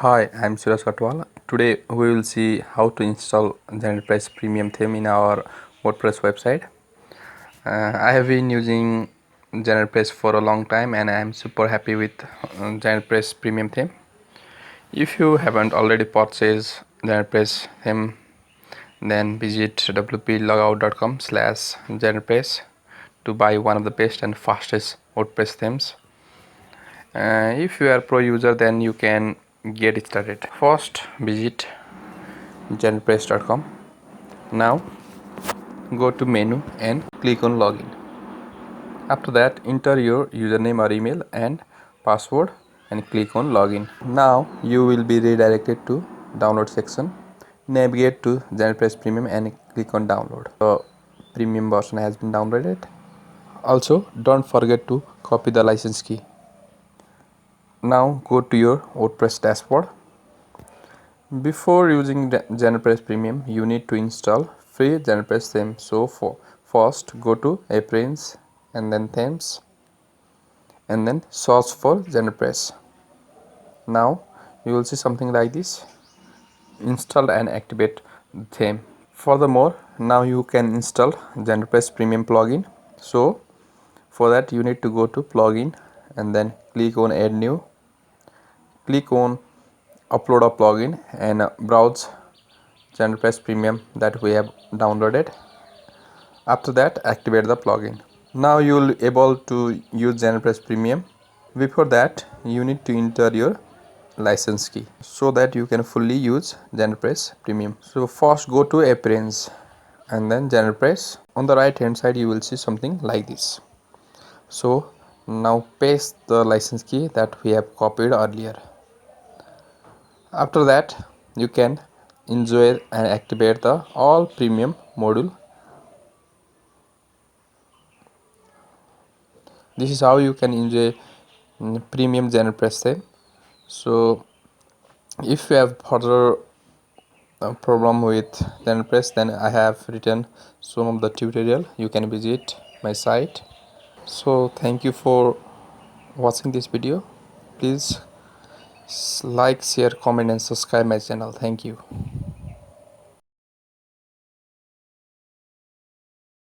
Hi, I'm Suraj Katwal. Today we will see how to install GeneratePress premium theme in our WordPress website. I have been using GeneratePress for a long time and I am super happy with GeneratePress premium theme. If you haven't already purchased GeneratePress theme, then visit wplogout.com/GeneratePress to buy one of the best and fastest WordPress themes. If you are a pro user, then you can get started. First, visit GeneratePress.com. Now go to menu and click on login. After that, enter your username or email and password and click on login. Now you will be redirected to download section. Navigate to GeneratePress Premium and click on download. The premium version has been downloaded. Also, don't forget to copy the license key. Now go to your WordPress dashboard. Before using GeneratePress Premium, you need to install free GeneratePress theme. So first go to Appearance and then Themes and then search for GeneratePress. Now you will see something like this. Install and activate the theme. Furthermore, now you can install GeneratePress Premium plugin. So for that you need to go to plugin and then click on add new. Click on upload a plugin and browse GeneratePress Premium that we have downloaded. After that, activate the plugin. Now you will be able to use GeneratePress Premium. Before that, you need to enter your license key so that you can fully use GeneratePress Premium. So first go to Appearance and then GeneratePress. On the right hand side you will see something like this. So now paste the license key that we have copied earlier. After that, you can enjoy and activate the all premium module. This is how you can enjoy premium GeneratePress theme. So if you have further problem with GeneratePress, then I have written some of the tutorial. You can visit my site. So thank you for watching this video. Please like, share, comment and subscribe my channel. Thank you.